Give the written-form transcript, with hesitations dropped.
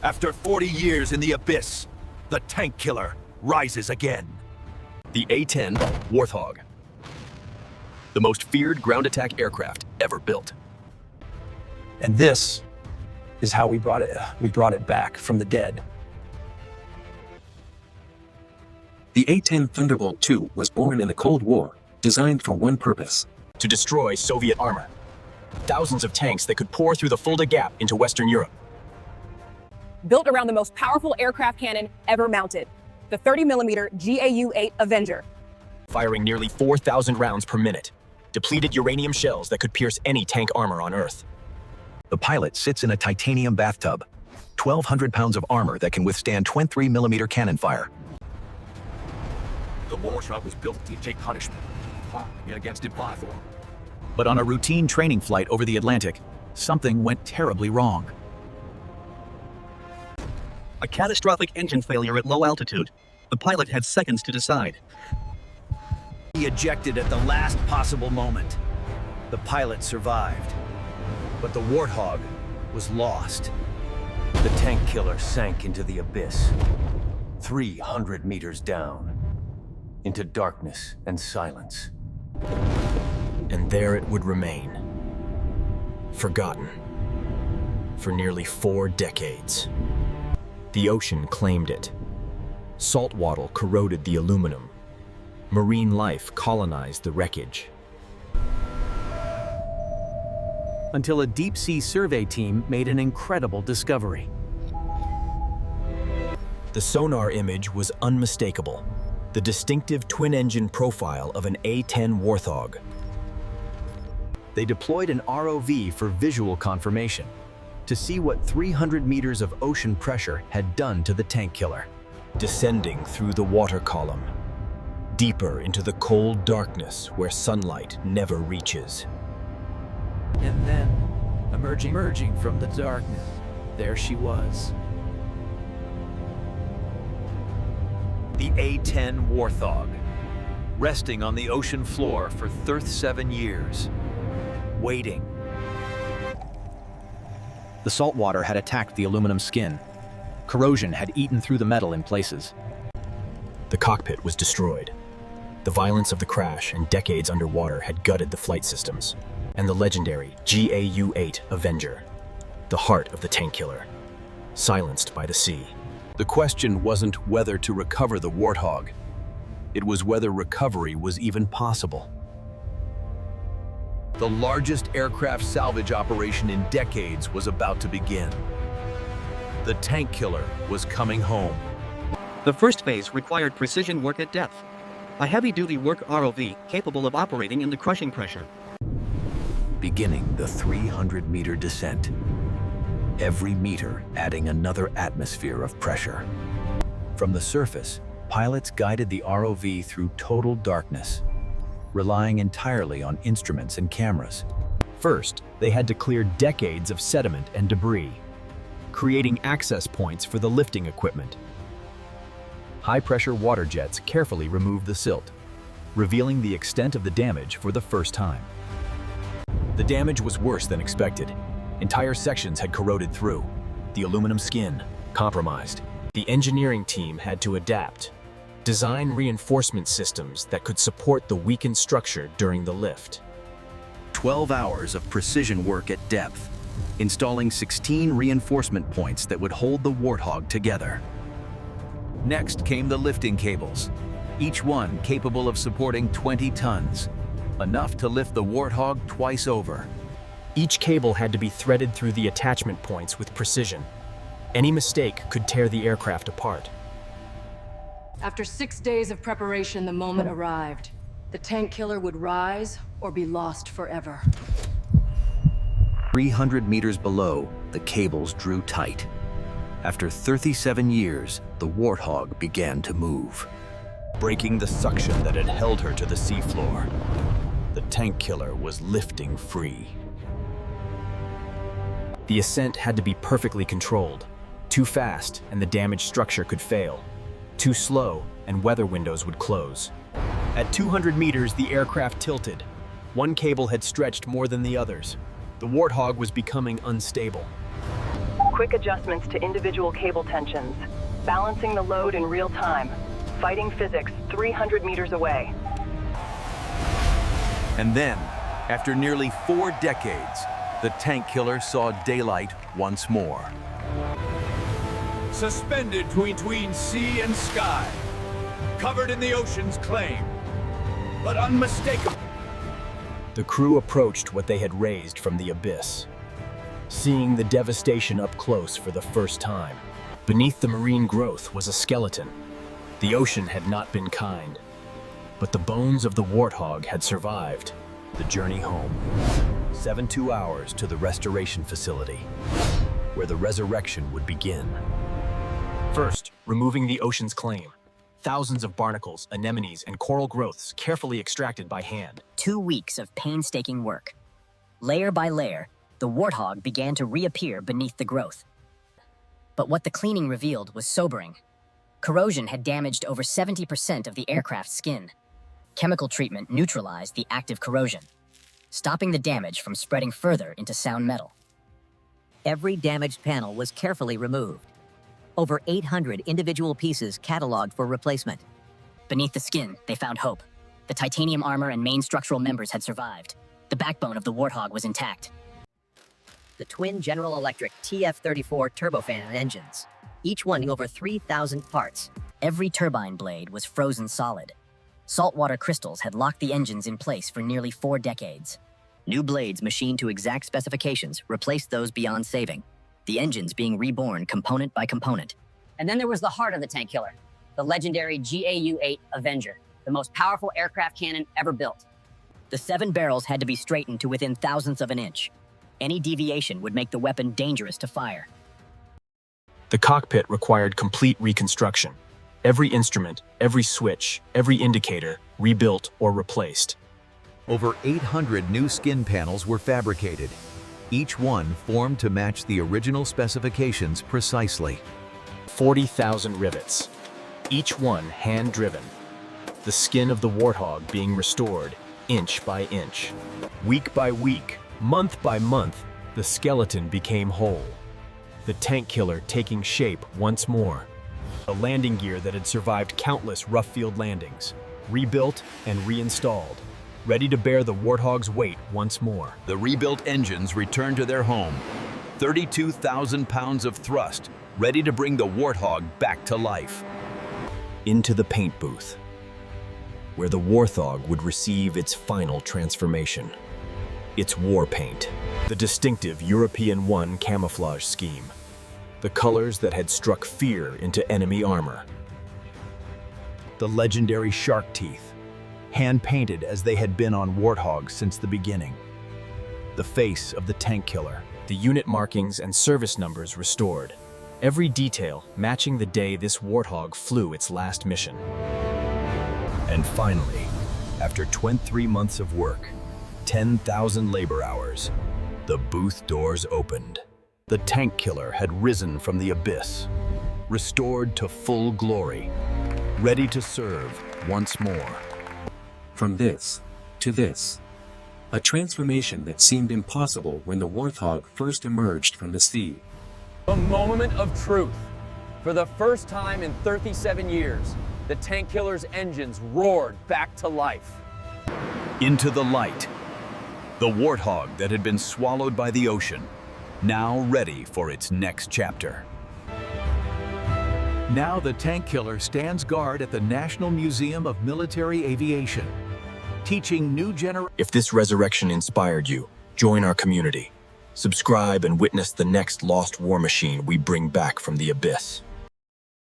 After 40 years in the abyss, the tank killer rises again. The A-10 Warthog, the most feared ground attack aircraft ever built. And this is how we brought it back from the dead. The A-10 Thunderbolt II was born in the Cold War, designed for one purpose: to destroy Soviet armor. Thousands of tanks that could pour through the Fulda Gap into Western Europe. Built around the most powerful aircraft cannon ever mounted, the 30mm GAU-8 Avenger. Firing nearly 4,000 rounds per minute. Depleted uranium shells that could pierce any tank armor on Earth. The pilot sits in a titanium bathtub, 1,200 pounds of armor that can withstand 23mm cannon fire. The Warthog was built to take punishment against Impossible. But on a routine training flight over the Atlantic, something went terribly wrong. A catastrophic engine failure at low altitude. The pilot had seconds to decide. He ejected at the last possible moment. The pilot survived, but the Warthog was lost. The tank killer sank into the abyss, 300 meters down, into darkness and silence. And there it would remain, forgotten, for nearly 4 decades. The ocean claimed it. Saltwater corroded the aluminum. Marine life colonized the wreckage. Until a deep-sea survey team made an incredible discovery. The sonar image was unmistakable. The distinctive twin-engine profile of an A-10 Warthog. They deployed an ROV for visual confirmation, to see what 300 meters of ocean pressure had done to the tank killer. Descending through the water column, deeper into the cold darkness where sunlight never reaches. And then, emerging from the darkness, there she was. The A-10 Warthog, resting on the ocean floor for 37 years, waiting. The saltwater had attacked the aluminum skin. Corrosion had eaten through the metal in places. The cockpit was destroyed. The violence of the crash and decades underwater had gutted the flight systems. And the legendary GAU-8 Avenger, the heart of the tank killer, silenced by the sea. The question wasn't whether to recover the Warthog. It was whether recovery was even possible. The largest aircraft salvage operation in decades was about to begin. The tank killer was coming home. The first phase required precision work at depth. A heavy-duty work ROV capable of operating in the crushing pressure. Beginning the 300-meter descent. Every meter adding another atmosphere of pressure. From the surface, pilots guided the ROV through total darkness, relying entirely on instruments and cameras. First, they had to clear decades of sediment and debris, creating access points for the lifting equipment. High-pressure water jets carefully removed the silt, revealing the extent of the damage for the first time. The damage was worse than expected. Entire sections had corroded through, the aluminum skin compromised. The engineering team had to adapt, design reinforcement systems that could support the weakened structure during the lift. 12 hours of precision work at depth, installing 16 reinforcement points that would hold the Warthog together. Next came the lifting cables, each one capable of supporting 20 tons, enough to lift the Warthog twice over. Each cable had to be threaded through the attachment points with precision. Any mistake could tear the aircraft apart. After 6 days of preparation, the moment arrived. The tank killer would rise or be lost forever. 300 meters below, the cables drew tight. After 37 years, the Warthog began to move, breaking the suction that had held her to the seafloor. The tank killer was lifting free. The ascent had to be perfectly controlled. Too fast, and the damaged structure could fail. Too slow, and weather windows would close. At 200 meters, the aircraft tilted. One cable had stretched more than the others. The Warthog was becoming unstable. quick adjustments to individual cable tensions, balancing the load in real time, fighting physics 300 meters away. And then, after nearly 4 decades, the tank killer saw daylight once more. Suspended between sea and sky, covered in the ocean's claim, but unmistakable. The crew approached what they had raised from the abyss, seeing the devastation up close for the first time. Beneath the marine growth was a skeleton. The ocean had not been kind, but the bones of the Warthog had survived. The journey home. 72 hours to the restoration facility, where the resurrection would begin. First, removing the ocean's claim. Thousands of barnacles, anemones, and coral growths carefully extracted by hand. 2 weeks of painstaking work. Layer by layer, the Warthog began to reappear beneath the growth. But what the cleaning revealed was sobering. Corrosion had damaged over 70% of the aircraft's skin. Chemical treatment neutralized the active corrosion, stopping the damage from spreading further into sound metal. Every damaged panel was carefully removed. Over 800 individual pieces cataloged for replacement. Beneath the skin, they found hope. The titanium armor and main structural members had survived. The backbone of the Warthog was intact. The twin General Electric TF-34 turbofan engines, each one over 3,000 parts. Every turbine blade was frozen solid. Saltwater crystals had locked the engines in place for nearly 4 decades. New blades machined to exact specifications replaced those beyond saving, the engines being reborn component by component. And then there was the heart of the tank killer, the legendary GAU-8 Avenger, the most powerful aircraft cannon ever built. The 7 barrels had to be straightened to within thousandths of an inch. Any deviation would make the weapon dangerous to fire. The cockpit required complete reconstruction. Every instrument, every switch, every indicator rebuilt or replaced. Over 800 new skin panels were fabricated, each one formed to match the original specifications precisely. 40,000 rivets, each one hand-driven. The skin of the Warthog being restored inch by inch. Week by week, month by month, the skeleton became whole. The tank killer taking shape once more. A landing gear that had survived countless rough field landings, rebuilt and reinstalled, ready to bear the Warthog's weight once more. The rebuilt engines returned to their home. 32,000 pounds of thrust, ready to bring the Warthog back to life. Into the paint booth, where the Warthog would receive its final transformation. Its war paint, the distinctive European 1 camouflage scheme. The colors that had struck fear into enemy armor. The legendary shark teeth, hand-painted as they had been on Warthogs since the beginning. The face of the tank killer, the unit markings and service numbers restored. Every detail matching the day this Warthog flew its last mission. And finally, after 23 months of work, 10,000 labor hours, the booth doors opened. The tank killer had risen from the abyss, restored to full glory, ready to serve once more. From this to this. A transformation that seemed impossible when the Warthog first emerged from the sea. A moment of truth. For the first time in 37 years, the tank killer's engines roared back to life. Into the light. The Warthog that had been swallowed by the ocean, now ready for its next chapter. Now the tank killer stands guard at the National Museum of Military Aviation, teaching new generations. If this resurrection inspired you, join our community. Subscribe and witness the next lost war machine we bring back from the abyss.